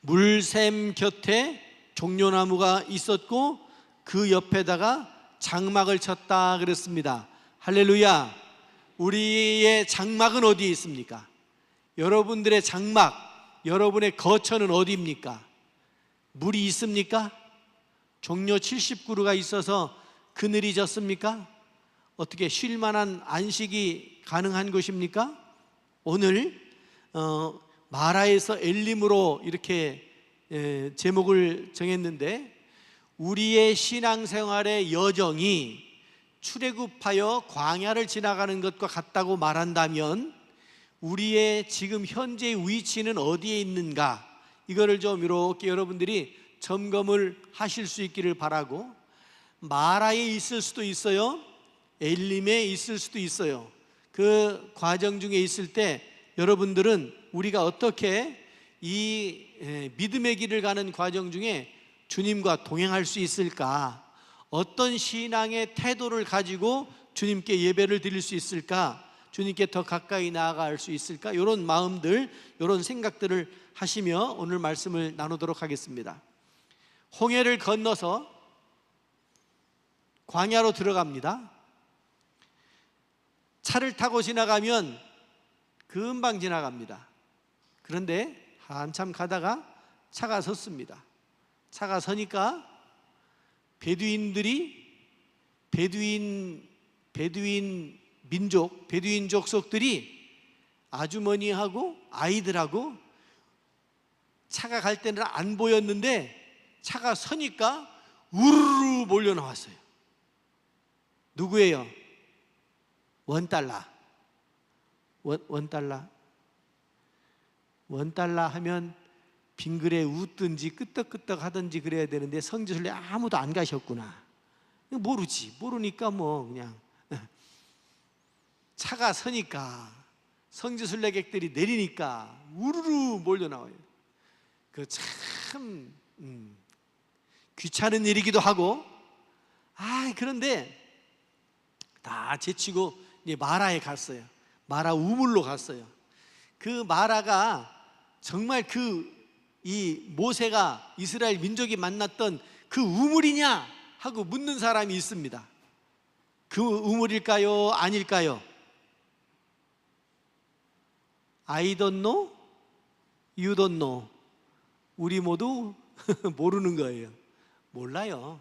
물샘 곁에 종려나무가 있었고 그 옆에다가 장막을 쳤다 그랬습니다. 할렐루야. 우리의 장막은 어디에 있습니까? 여러분들의 장막, 여러분의 거처는 어디입니까? 물이 있습니까? 종려 70그루가 있어서 그늘이 졌습니까? 어떻게 쉴만한 안식이 가능한 것입니까? 오늘 마라에서 엘림으로 이렇게 제목을 정했는데, 우리의 신앙생활의 여정이 출애굽하여 광야를 지나가는 것과 같다고 말한다면 우리의 지금 현재의 위치는 어디에 있는가, 이거를 좀 이렇게 여러분들이 점검을 하실 수 있기를 바라고, 마라에 있을 수도 있어요, 엘림에 있을 수도 있어요. 그 과정 중에 있을 때 여러분들은 우리가 어떻게 이 믿음의 길을 가는 과정 중에 주님과 동행할 수 있을까, 어떤 신앙의 태도를 가지고 주님께 예배를 드릴 수 있을까, 주님께 더 가까이 나아갈 수 있을까, 이런 마음들, 이런 생각들을 하시며 오늘 말씀을 나누도록 하겠습니다. 홍해를 건너서 광야로 들어갑니다. 차를 타고 지나가면 금방 지나갑니다. 그런데 한참 가다가 차가 섰습니다. 차가 서니까 베두인 민족, 베두인 족속들이 아주머니하고 아이들하고 차가 갈 때는 안 보였는데 차가 서니까 우르르 몰려 나왔어요. 누구예요? 원달러. 원달러 하면 빙글에 웃든지 끄떡끄떡 하든지 그래야 되는데 성지순례 아무도 안 가셨구나. 모르니까 뭐 그냥 차가 서니까 성지순례객들이 내리니까 우르르 몰려 나와요. 그 참 귀찮은 일이기도 하고, 그런데 다 제치고 이제 마라에 갔어요. 마라 우물로 갔어요. 그 마라가 정말 이 모세가 이스라엘 민족이 만났던 그 우물이냐 하고 묻는 사람이 있습니다. 그 우물일까요? 아닐까요? I don't know, you don't know. 우리 모두 모르는 거예요. 몰라요.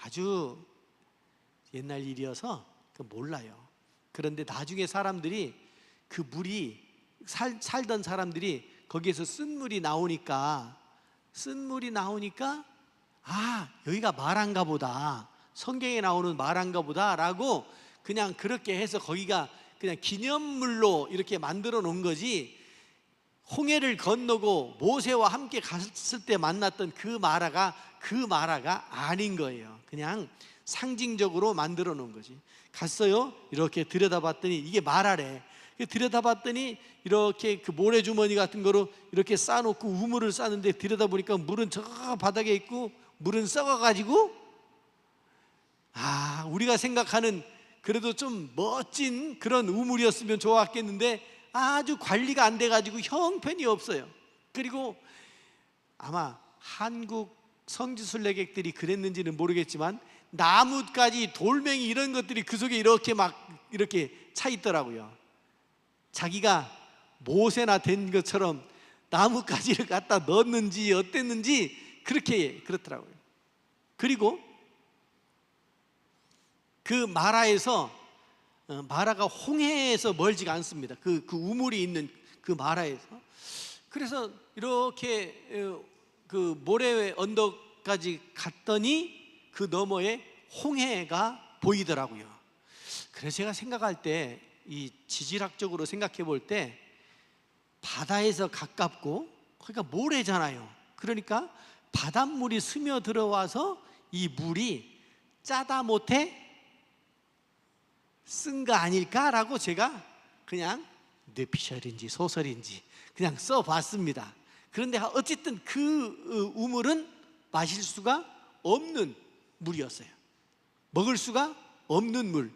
아주 옛날 일이어서 몰라요. 그런데 나중에 사람들이 그 물이 살던 사람들이 거기에서 쓴물이 나오니까 여기가 마라인가 보다, 성경에 나오는 마라인가 보다 라고 그냥 그렇게 해서 거기가 그냥 기념물로 이렇게 만들어 놓은 거지, 홍해를 건너고 모세와 함께 갔을 때 만났던 그 마라가 아닌 거예요. 그냥 상징적으로 만들어 놓은 거지. 갔어요. 이렇게 들여다봤더니 이게 마라래. 들여다봤더니 이렇게 그 모래주머니 같은 거로 이렇게 싸놓고 우물을 싸는데 들여다보니까 물은 저 바닥에 있고 물은 썩어가지고, 우리가 생각하는 그래도 좀 멋진 그런 우물이었으면 좋았겠는데 아주 관리가 안 돼가지고 형편이 없어요. 그리고 아마 한국 성지순례객들이 그랬는지는 모르겠지만 나뭇가지, 돌멩이 이런 것들이 그 속에 이렇게 차 있더라고요. 자기가 모세나 된 것처럼 나뭇가지를 갖다 넣었는지 어땠는지 그렇더라고요. 그리고 그 마라가 홍해에서 멀지가 않습니다. 그 우물이 있는 그 마라에서. 그래서 이렇게 그 모래 언덕까지 갔더니 그 너머에 홍해가 보이더라고요. 그래서 제가 생각할 때, 이 지질학적으로 생각해 볼 때 바다에서 가깝고 그러니까 모래잖아요. 그러니까 바닷물이 스며 들어와서 이 물이 짜다 못해 쓴 거 아닐까라고 제가 그냥 뇌피셜인지 소설인지 그냥 써봤습니다. 그런데 어쨌든 그 우물은 마실 수가 없는 물이었어요. 먹을 수가 없는 물.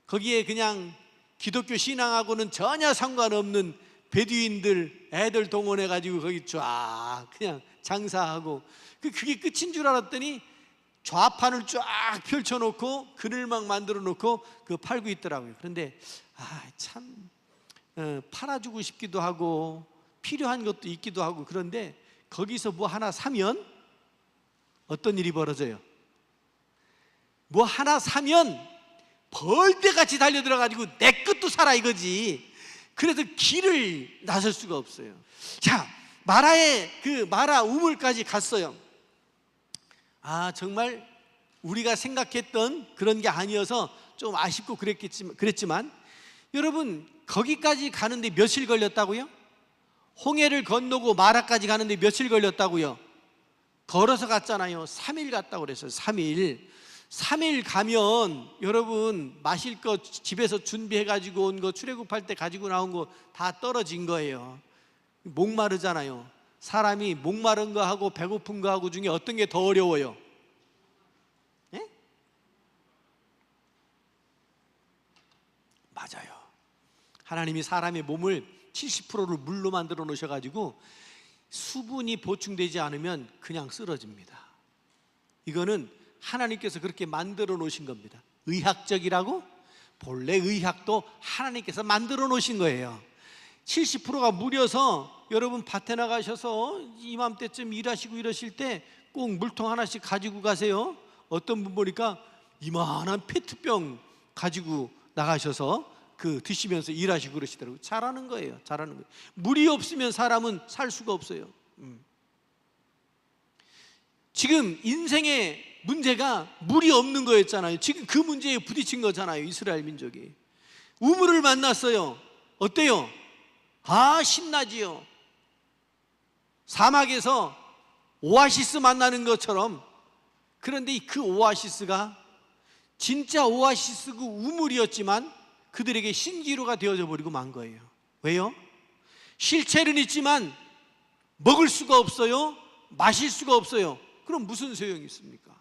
거기에 그냥 기독교 신앙하고는 전혀 상관없는 베두인들 애들 동원해 가지고 거기 쫙 그냥 장사하고 그게 끝인 줄 알았더니 좌판을 쫙 펼쳐놓고 그늘막 만들어 놓고 그 팔고 있더라고요. 그런데 참 팔아주고 싶기도 하고 필요한 것도 있기도 하고, 그런데 거기서 뭐 하나 사면 어떤 일이 벌어져요? 뭐 하나 사면 벌떼같이 달려들어가지고 내 것도 사라 이거지. 그래서 길을 나설 수가 없어요. 자, 마라 우물까지 갔어요. 정말 우리가 생각했던 그런 게 아니어서 좀 아쉽고 그랬지만 여러분, 거기까지 가는데 며칠 걸렸다고요? 홍해를 건너고 마라까지 가는데 며칠 걸렸다고요? 걸어서 갔잖아요. 3일 갔다고 그랬어요. 3일 가면 여러분, 마실 거 집에서 준비해 가지고 온 거, 출애굽할 때 가지고 나온 거 다 떨어진 거예요. 목마르잖아요. 사람이 목마른 거 하고 배고픈 거 하고 중에 어떤 게 더 어려워요? 예? 맞아요. 하나님이 사람의 몸을 70%를 물로 만들어 놓으셔가지고 수분이 보충되지 않으면 그냥 쓰러집니다. 이거는 하나님께서 그렇게 만들어 놓으신 겁니다. 의학적이라고? 본래 의학도 하나님께서 만들어 놓으신 거예요. 70%가 물이어서 여러분, 밭에 나가셔서 이맘때쯤 일하시고 이러실 때 꼭 물통 하나씩 가지고 가세요. 어떤 분 보니까 이만한 페트병 가지고 나가셔서 드시면서 일하시고 그러시더라고요. 잘하는 거예요. 물이 없으면 사람은 살 수가 없어요. 지금 인생의 문제가 물이 없는 거였잖아요. 지금 그 문제에 부딪힌 거잖아요. 이스라엘 민족이 우물을 만났어요. 어때요? 신나지요. 사막에서 오아시스 만나는 것처럼. 그런데 그 오아시스가 진짜 오아시스 그 우물이었지만 그들에게 신기루가 되어져 버리고 만 거예요. 왜요? 실체는 있지만 먹을 수가 없어요. 마실 수가 없어요. 그럼 무슨 소용이 있습니까?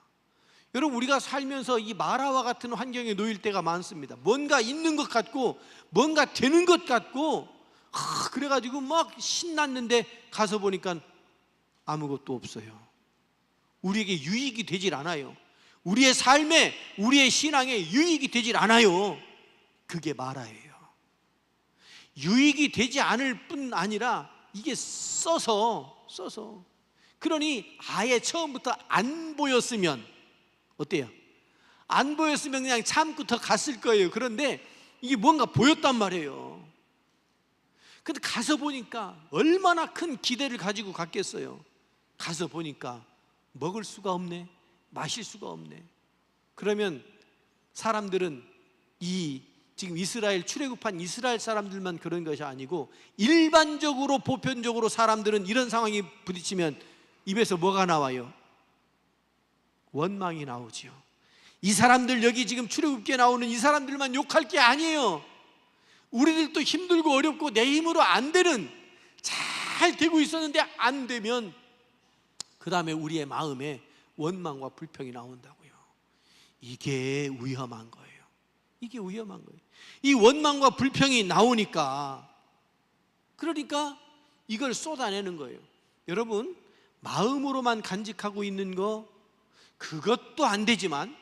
여러분, 우리가 살면서 이 마라와 같은 환경에 놓일 때가 많습니다. 뭔가 있는 것 같고 뭔가 되는 것 같고 그래가지고 막 신났는데 가서 보니까 아무것도 없어요. 우리에게 유익이 되질 않아요. 우리의 삶에, 우리의 신앙에 유익이 되질 않아요. 그게 마라예요. 유익이 되지 않을 뿐 아니라 이게 써서 그러니 아예 처음부터 안 보였으면 어때요? 안 보였으면 그냥 참고 더 갔을 거예요. 그런데 이게 뭔가 보였단 말이에요. 근데 가서 보니까 얼마나 큰 기대를 가지고 갔겠어요. 가서 보니까 먹을 수가 없네, 마실 수가 없네. 그러면 사람들은 지금 이스라엘 출애굽한 이스라엘 사람들만 그런 것이 아니고 일반적으로 보편적으로 사람들은 이런 상황이 부딪히면 입에서 뭐가 나와요? 원망이 나오지요. 이 사람들, 여기 지금 출애굽기에 나오는 이 사람들만 욕할 게 아니에요. 우리들도 힘들고 어렵고 내 힘으로 안 되는, 잘 되고 있었는데 안 되면 그 다음에 우리의 마음에 원망과 불평이 나온다고요. 이게 위험한 거예요. 이게 위험한 거예요. 이 원망과 불평이 나오니까, 그러니까 이걸 쏟아내는 거예요. 여러분, 마음으로만 간직하고 있는 거, 그것도 안 되지만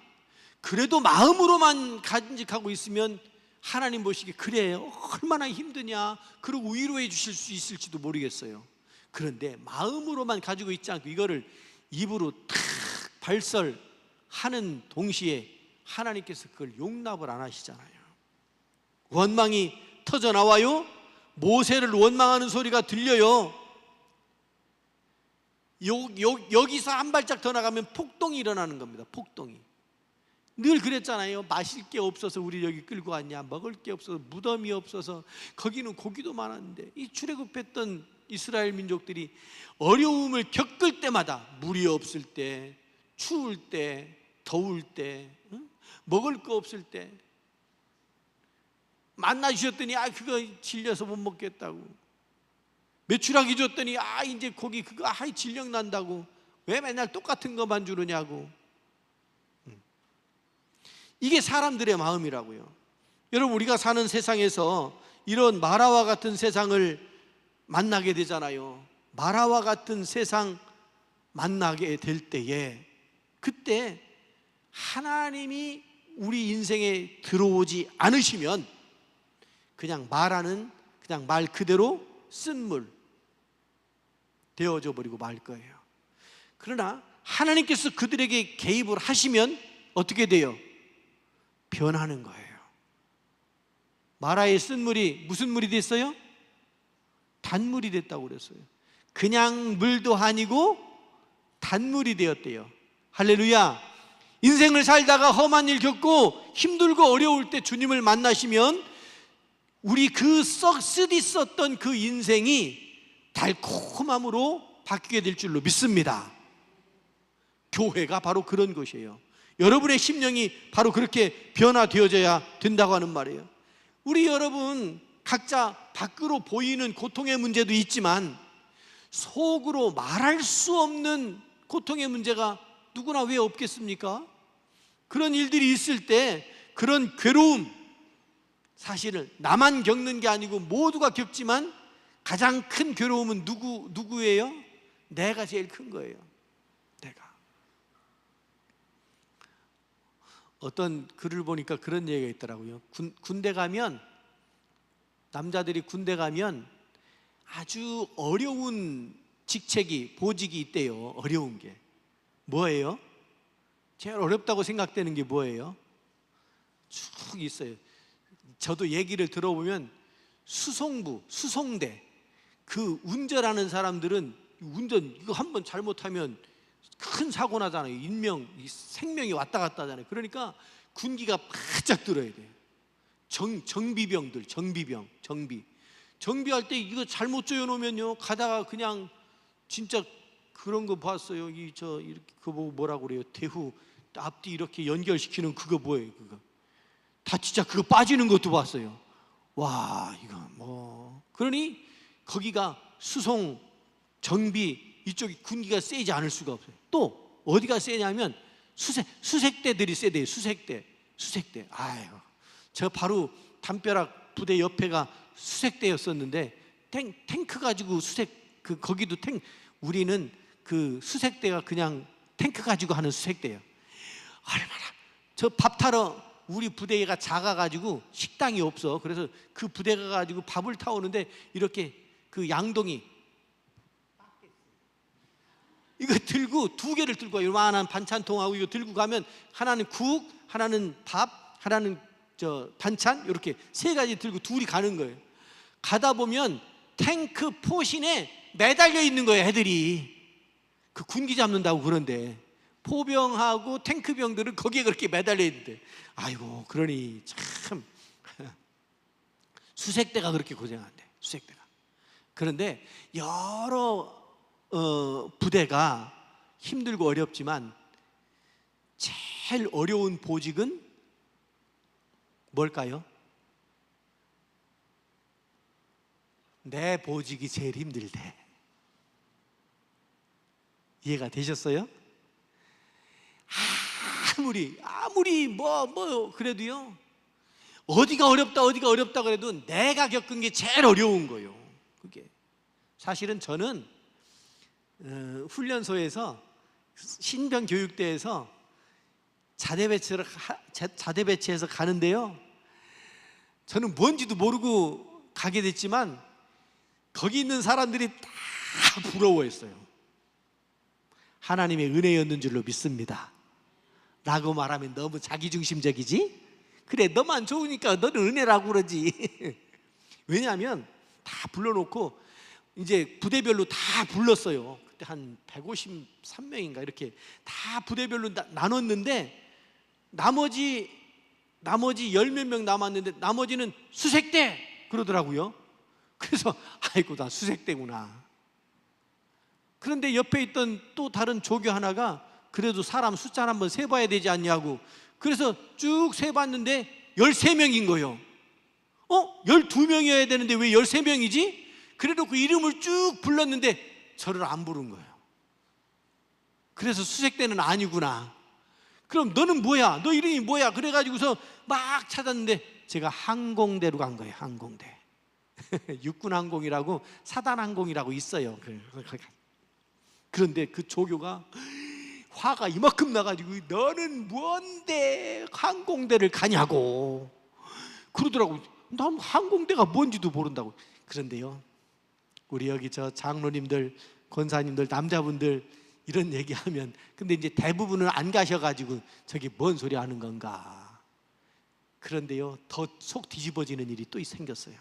그래도 마음으로만 간직하고 있으면 하나님 보시기에 그래 얼마나 힘드냐 그러고 위로해 주실 수 있을지도 모르겠어요. 그런데 마음으로만 가지고 있지 않고 이거를 입으로 탁 발설하는 동시에 하나님께서 그걸 용납을 안 하시잖아요. 원망이 터져 나와요. 모세를 원망하는 소리가 들려요. 여기서 한 발짝 더 나가면 폭동이 일어나는 겁니다. 폭동이. 늘 그랬잖아요. 마실 게 없어서 우리 여기 끌고 왔냐, 먹을 게 없어서, 무덤이 없어서. 거기는 고기도 많았는데. 이 출애굽했던 이스라엘 민족들이 어려움을 겪을 때마다, 물이 없을 때, 추울 때, 더울 때, 먹을 거 없을 때 만나 주셨더니 그거 질려서 못 먹겠다고, 메추라기 줬더니 이제 고기 그거 질력 난다고, 왜 맨날 똑같은 것만 주느냐고. 이게 사람들의 마음이라고요. 여러분, 우리가 사는 세상에서 이런 마라와 같은 세상을 만나게 되잖아요. 마라와 같은 세상 만나게 될 때에, 그때 하나님이 우리 인생에 들어오지 않으시면 그냥 마라는 그냥 말 그대로 쓴물 되어져 버리고 말 거예요. 그러나 하나님께서 그들에게 개입을 하시면 어떻게 돼요? 변하는 거예요. 마라의 쓴물이 무슨 물이 됐어요? 단물이 됐다고 그랬어요. 그냥 물도 아니고 단물이 되었대요. 할렐루야. 인생을 살다가 험한 일 겪고 힘들고 어려울 때 주님을 만나시면 우리 그 쓰디 썼던 그 인생이 달콤함으로 바뀌게 될 줄로 믿습니다. 교회가 바로 그런 것이에요. 여러분의 심령이 바로 그렇게 변화되어져야 된다고 하는 말이에요. 우리 여러분 각자 밖으로 보이는 고통의 문제도 있지만 속으로 말할 수 없는 고통의 문제가 누구나 왜 없겠습니까? 그런 일들이 있을 때 그런 괴로움, 사실은 나만 겪는 게 아니고 모두가 겪지만 가장 큰 괴로움은 누구예요? 내가 제일 큰 거예요. 내가. 어떤 글을 보니까 그런 얘기가 있더라고요. 군대 가면, 남자들이 군대 가면 아주 어려운 직책이, 보직이 있대요. 어려운 게 뭐예요? 제일 어렵다고 생각되는 게 뭐예요? 쭉 있어요. 저도 얘기를 들어보면 수송부, 수송대, 그 운전하는 사람들은 운전 이거 한번 잘못하면 큰 사고 나잖아요. 생명이 왔다 갔다 하잖아요. 그러니까 군기가 바짝 들어야 돼요. 정비병들, 정비할 때 이거 잘못 조여놓으면요, 가다가 그냥 진짜 그런 거 봤어요. 이렇게 그거 보고 뭐라고 그래요? 대후 앞뒤 이렇게 연결시키는 그거 뭐예요? 그거 다 진짜 그거 빠지는 것도 봤어요. 와, 이거 뭐. 그러니 거기가 수송, 정비 이쪽이 군기가 세지 않을 수가 없어요. 또 어디가 세냐면 수색대들이 세대요. 수색대. 아유, 저 바로 담벼락 부대 옆에가 수색대였었는데 탱크 가지고 거기도 우리는 그 수색대가 그냥 탱크 가지고 하는 수색대예요. 얼마나 저 밥 타러 우리 부대가 작아가지고 식당이 없어. 그래서 그 부대가 가지고 밥을 타오는데 이렇게 그 양동이 이거 들고 두 개를 들고 와요. 요만한 반찬통하고 이거 들고 가면 하나는 국, 하나는 밥, 하나는 반찬, 이렇게 세 가지 들고 둘이 가는 거예요. 가다 보면 탱크 포신에 매달려 있는 거예요. 애들이 그 군기 잡는다고. 그런데 포병하고 탱크병들은 거기에 그렇게 매달려 있는데, 아이고, 그러니 참 수색대가 그렇게 고생한대. 수색대가. 그런데 여러 부대가 힘들고 어렵지만 제일 어려운 보직은 뭘까요? 내 보직이 제일 힘들대. 이해가 되셨어요? 아무리 뭐 그래도요, 어디가 어렵다 그래도 내가 겪은 게 제일 어려운 거예요. 그게 사실은 저는 훈련소에서 신병 교육대에서 자대 배치해서 가는데요, 저는 뭔지도 모르고 가게 됐지만 거기 있는 사람들이 다 부러워했어요. 하나님의 은혜였는 줄로 믿습니다 라고 말하면 너무 자기중심적이지? 그래, 너만 좋으니까 너는 은혜라고 그러지. 왜냐하면 다 불러놓고 이제 부대별로 다 불렀어요. 그때 한 153명인가 이렇게 다 부대별로 나눴는데 나머지 10몇 명 남았는데 나머지는 수색대 그러더라고요. 그래서 아이고, 나 수색대구나. 그런데 옆에 있던 또 다른 조교 하나가 그래도 사람 숫자를 한번 세봐야 되지 않냐고, 그래서 쭉 세봤는데 13명인 거예요. 12명이어야 되는데 왜 13명이지? 그래도 그 이름을 쭉 불렀는데 저를 안 부른 거예요. 그래서 수색대는 아니구나. 그럼 너는 뭐야? 너 이름이 뭐야? 그래가지고서 막 찾았는데 제가 항공대로 간 거예요. 항공대. 육군항공이라고 사단항공이라고 있어요. 그런데 그 조교가 화가 이만큼 나가지고 너는 뭔데 항공대를 가냐고 그러더라고. 난 항공대가 뭔지도 모른다고. 그런데요, 우리 여기 저 장로님들, 권사님들, 남자분들 이런 얘기하면 근데 이제 대부분은 안 가셔가지고 저게 뭔 소리 하는 건가. 그런데요, 더 속 뒤집어지는 일이 또 생겼어요.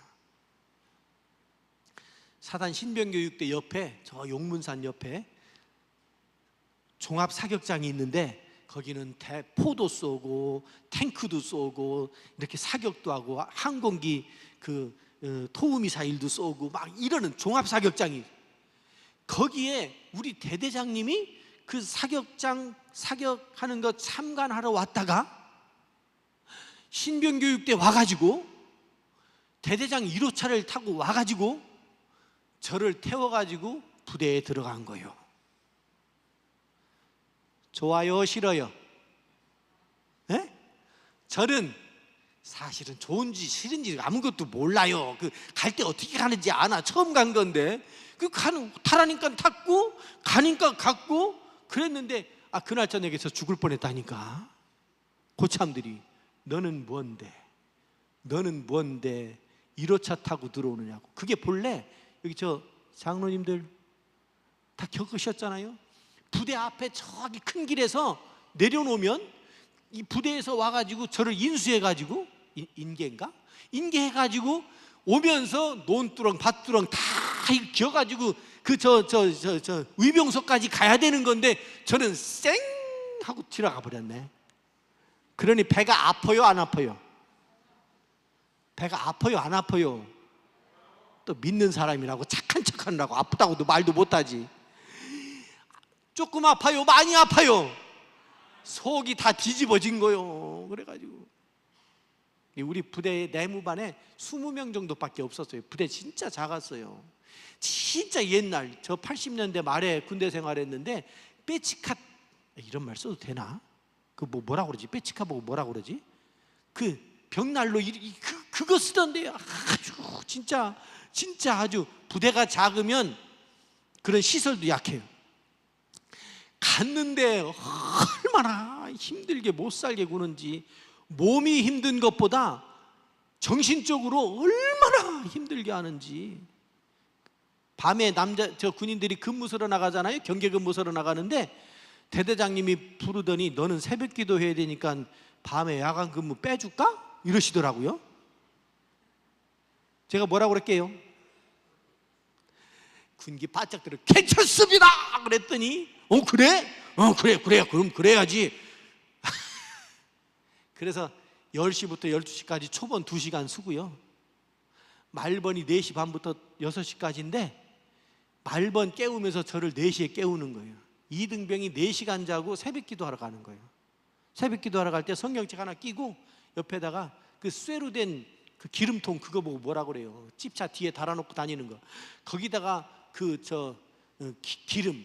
사단 신병교육대 옆에, 저 용문산 옆에 종합사격장이 있는데 거기는 포도 쏘고 탱크도 쏘고 이렇게 사격도 하고 항공기 토우미사일도 쏘고 막 이러는 종합사격장이, 거기에 우리 대대장님이 그 사격장 사격하는 거 참관하러 왔다가 신병교육대 와가지고 대대장 1호차를 타고 와가지고 저를 태워가지고 부대에 들어간 거예요. 좋아요, 싫어요? 네? 저는 사실은 좋은지 싫은지 아무것도 몰라요. 갈 때 어떻게 가는지 아나. 처음 간 건데 타라니까 탔고 가니까 갔고 그랬는데 그날 저녁에 저 죽을 뻔했다니까. 고참들이 너는 뭔데 1호차 타고 들어오느냐고. 그게 본래 여기 저 장로님들 다 겪으셨잖아요. 부대 앞에 저기 큰 길에서 내려놓으면 이 부대에서 와가지고 저를 인수해가지고 인계해가지고 오면서 논두렁 밭두렁 다 기어가지고 저 의병소까지 가야 되는 건데 저는 쌩 하고 지나가 버렸네. 그러니 배가 아파요, 안 아파요? 배가 아파요, 안 아파요? 또 믿는 사람이라고 착한 척하느라고 아프다고도 말도 못하지. 조금 아파요, 많이 아파요? 속이 다 뒤집어진 거요. 그래가지고 우리 부대 내무반에 20명 정도밖에 없었어요. 부대 진짜 작았어요. 진짜 옛날 저 80년대 말에 군대 생활했는데 빼치카, 이런 말 써도 되나? 뭐라고 그러지? 빼치카 보고 뭐라고 그러지? 벽난로 그거 쓰던데요. 아주 진짜 아주 부대가 작으면 그런 시설도 약해요. 갔는데 얼마나 힘들게 못 살게 구는지, 몸이 힘든 것보다 정신적으로 얼마나 힘들게 하는지. 밤에 저 군인들이 근무서러 나가잖아요. 경계 근무서러 나가는데 대대장님이 부르더니 너는 새벽 기도 해야 되니까 밤에 야간 근무 빼줄까? 이러시더라고요. 제가 뭐라고 그럴게요? 군기 바짝 들어 괜찮습니다 그랬더니 그래? 그래 그럼 그래야지. 그래서 10시부터 12시까지 초번 2시간 쓰고요. 말번이 4시 반부터 6시까지인데 말번 깨우면서 저를 4시에 깨우는 거예요. 2등병이 4시간 자고 새벽 기도하러 가는 거예요. 새벽 기도하러 갈 때 성경책 하나 끼고 옆에다가 쇠로 된 기름통 그거 보고 뭐라고 그래요? 집차 뒤에 달아놓고 다니는 거. 거기다가 기름,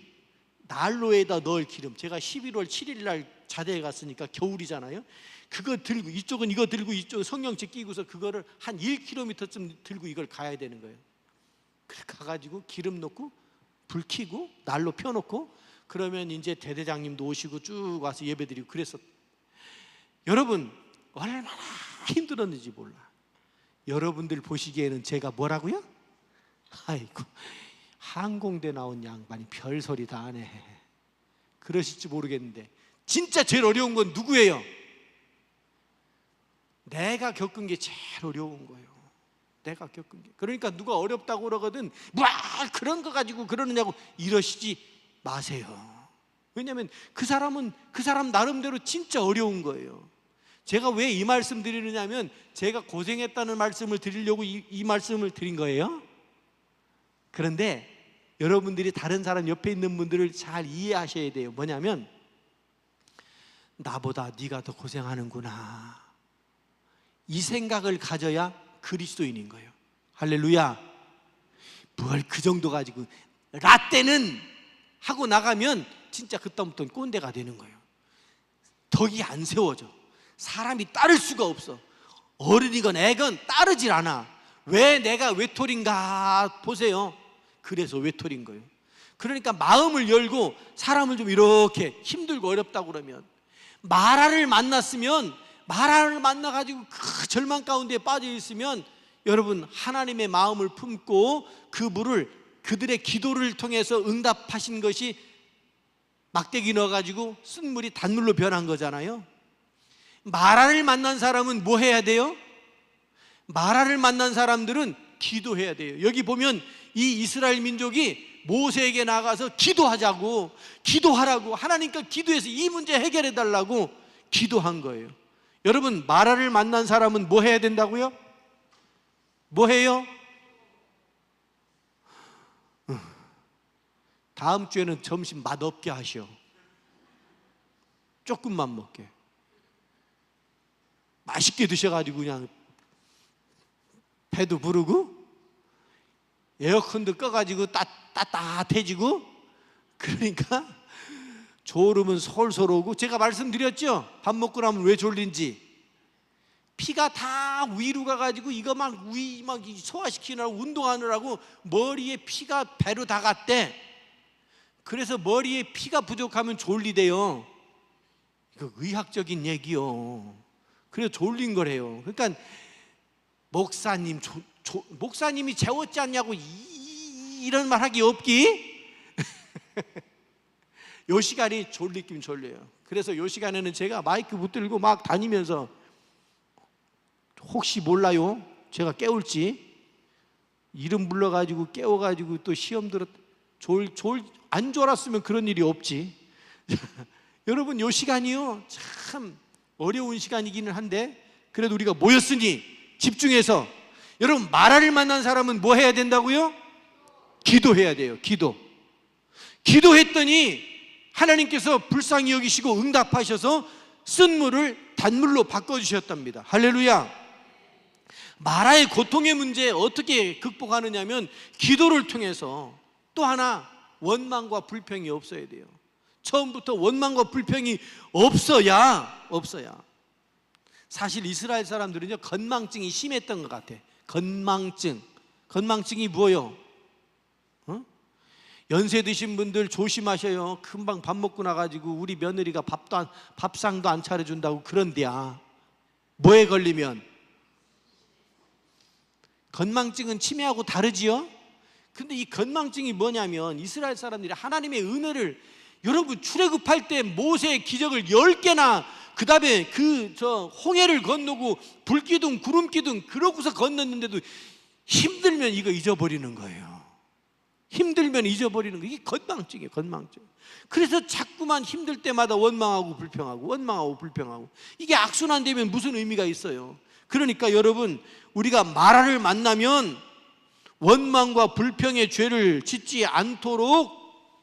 난로에다 넣을 기름. 제가 11월 7일 날 자대에 갔으니까 겨울이잖아요. 그거 들고 이쪽은 이거 들고 이쪽은 성경책 끼고서 그거를 한 1km쯤 들고 이걸 가야 되는 거예요. 그래 가가지고 기름 넣고 불 켜고 난로 펴놓고 그러면 이제 대대장님도 오시고 쭉 와서 예배드리고 그랬었. 여러분 얼마나 힘들었는지 몰라. 여러분들 보시기에는 제가 뭐라고요? 아이고 항공대 나온 양반이 별소리 다 하네 그러실지 모르겠는데 진짜 제일 어려운 건 누구예요? 내가 겪은 게 제일 어려운 거예요. 내가 겪은 게. 그러니까 누가 어렵다고 그러거든 뭐 그런 거 가지고 그러느냐고 이러시지 마세요. 왜냐하면 그 사람 나름대로 진짜 어려운 거예요. 제가 왜 이 말씀 드리느냐면 제가 고생했다는 말씀을 드리려고 이 말씀을 드린 거예요. 그런데 여러분들이 다른 사람 옆에 있는 분들을 잘 이해하셔야 돼요. 뭐냐면 나보다 네가 더 고생하는구나 이 생각을 가져야 그리스도인인 거예요. 할렐루야. 뭘 그 정도 가지고 라떼는 하고 나가면 진짜 그다음부터는 꼰대가 되는 거예요. 덕이 안 세워져. 사람이 따를 수가 없어. 어른이건 애건 따르질 않아. 왜 내가 외톨인가 보세요. 그래서 외톨인 거예요. 그러니까 마음을 열고 사람을 좀 이렇게 힘들고 어렵다고 그러면, 마라를 만났으면, 마라를 만나가지고 그 절망 가운데 빠져 있으면 여러분 하나님의 마음을 품고 그 물을, 그들의 기도를 통해서 응답하신 것이 막대기 넣어가지고 쓴 물이 단물로 변한 거잖아요. 마라를 만난 사람은 뭐 해야 돼요? 마라를 만난 사람들은 기도해야 돼요. 여기 보면 이 이스라엘 민족이 모세에게 나가서 기도하자고, 기도하라고, 하나님께 기도해서 이 문제 해결해 달라고 기도한 거예요. 여러분, 마라를 만난 사람은 뭐 해야 된다고요? 뭐 해요? 다음 주에는 점심 맛없게 하시오. 조금만 먹게. 맛있게 드셔가지고 그냥 배도 부르고 에어컨도 꺼가지고 따뜻해지고, 그러니까 졸음은 솔솔 오고. 제가 말씀드렸죠? 밥 먹고 나면 왜 졸린지. 피가 다 위로 가가지고 이거 막 소화시키느라고 운동하느라고 머리에 피가 배로 다 갔대. 그래서 머리에 피가 부족하면 졸리대요. 이거 의학적인 얘기요. 그래서 졸린 거래요. 그러니까 목사님이 재웠지 않냐고 이런 말 하기 없기. 요 시간이 졸리긴 졸려요. 그래서 요 시간에는 제가 마이크 붙들고 막 다니면서, 혹시 몰라요, 제가 깨울지, 이름 불러가지고 깨워가지고 또 시험 들었, 안 졸았으면 그런 일이 없지. 여러분, 요 시간이요 참 어려운 시간이기는 한데, 그래도 우리가 모였으니 집중해서, 여러분, 마라를 만난 사람은 뭐 해야 된다고요? 기도해야 돼요. 기도했더니 하나님께서 불쌍히 여기시고 응답하셔서 쓴 물을 단물로 바꿔주셨답니다. 할렐루야. 마라의 고통의 문제 어떻게 극복하느냐면 기도를 통해서. 또 하나, 원망과 불평이 없어야 돼요. 처음부터 원망과 불평이 없어야. 사실 이스라엘 사람들은요, 건망증이 심했던 것 같아. 건망증이 뭐예요? 연세 드신 분들 조심하셔요. 금방 밥 먹고 나가지고 우리 며느리가 밥상도 안 차려준다고 그런데야. 뭐에 걸리면? 건망증은 치매하고 다르지요? 근데 이 건망증이 뭐냐면, 이스라엘 사람들이 하나님의 은혜를, 여러분 출애굽할 때 모세의 기적을 10개나, 그 다음에 홍해를 건너고 불기둥 구름기둥 그러고서 건넜는데도 힘들면 이거 잊어버리는 거예요. 힘들면 잊어버리는 거. 이게 건망증이에요. 건망증. 그래서 자꾸만 힘들 때마다 원망하고 불평하고. 이게 악순환되면 무슨 의미가 있어요? 그러니까 여러분, 우리가 마라를 만나면 원망과 불평의 죄를 짓지 않도록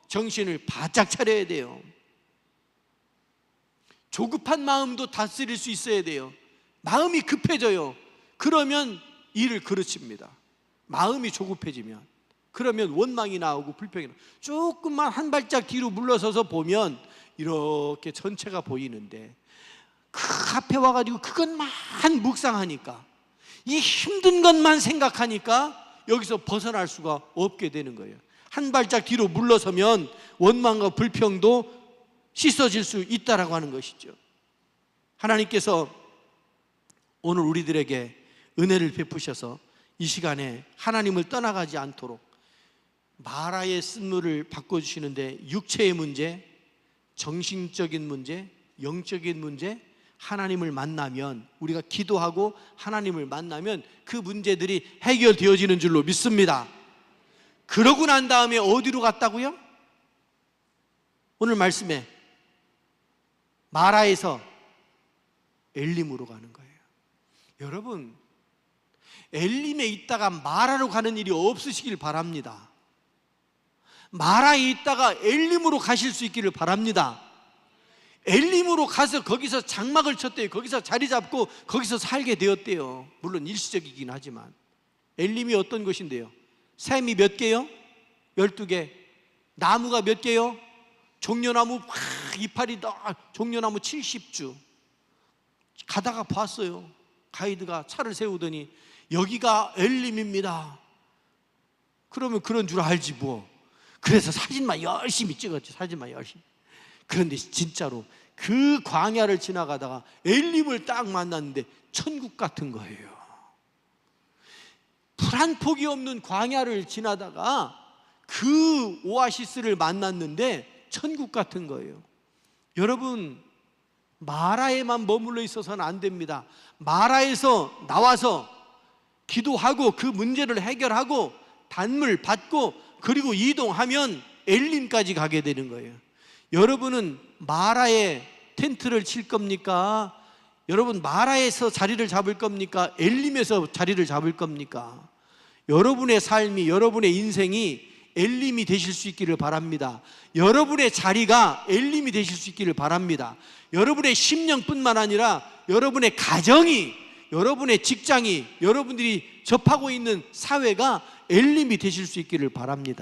정신을 바짝 차려야 돼요. 조급한 마음도 다스릴 수 있어야 돼요. 마음이 급해져요. 그러면 일을 그르칩니다. 마음이 조급해지면, 그러면 원망이 나오고 불평이 나오고. 조금만 한 발짝 뒤로 물러서서 보면 이렇게 전체가 보이는데, 그 앞에 와가지고 그것만 묵상하니까, 이 힘든 것만 생각하니까 여기서 벗어날 수가 없게 되는 거예요. 한 발짝 뒤로 물러서면 원망과 불평도 씻어질 수 있다라고 하는 것이죠. 하나님께서 오늘 우리들에게 은혜를 베푸셔서 이 시간에 하나님을 떠나가지 않도록 마라의 쓴물을 바꿔주시는데, 육체의 문제, 정신적인 문제, 영적인 문제, 하나님을 만나면, 우리가 기도하고 하나님을 만나면 그 문제들이 해결되어지는 줄로 믿습니다. 그러고 난 다음에 어디로 갔다고요? 오늘 말씀에 마라에서 엘림으로 가는 거예요. 여러분, 엘림에 있다가 마라로 가는 일이 없으시길 바랍니다. 마라에 있다가 엘림으로 가실 수 있기를 바랍니다. 엘림으로 가서 거기서 장막을 쳤대요. 거기서 자리 잡고 거기서 살게 되었대요. 물론 일시적이긴 하지만. 엘림이 어떤 곳인데요? 샘이 몇 개요? 12개. 나무가 몇 개요? 종려나무 막 이파리 종려나무 70주. 가다가 봤어요. 가이드가 차를 세우더니 여기가 엘림입니다. 그러면 그런 줄 알지 뭐. 그래서 사진만 열심히 찍었지. 사진만 열심히. 그런데 진짜로 그 광야를 지나가다가 엘림을 딱 만났는데 천국 같은 거예요. 풀 한 폭이 없는 광야를 지나다가 그 오아시스를 만났는데 천국 같은 거예요. 여러분, 마라에만 머물러 있어서는 안 됩니다. 마라에서 나와서 기도하고 그 문제를 해결하고 단물 받고 그리고 이동하면 엘림까지 가게 되는 거예요. 여러분은 마라에 텐트를 칠 겁니까? 여러분 마라에서 자리를 잡을 겁니까? 엘림에서 자리를 잡을 겁니까? 여러분의 삶이, 여러분의 인생이 엘림이 되실 수 있기를 바랍니다. 여러분의 자리가 엘림이 되실 수 있기를 바랍니다. 여러분의 심령뿐만 아니라 여러분의 가정이, 여러분의 직장이, 여러분들이 접하고 있는 사회가 엘림이 되실 수 있기를 바랍니다.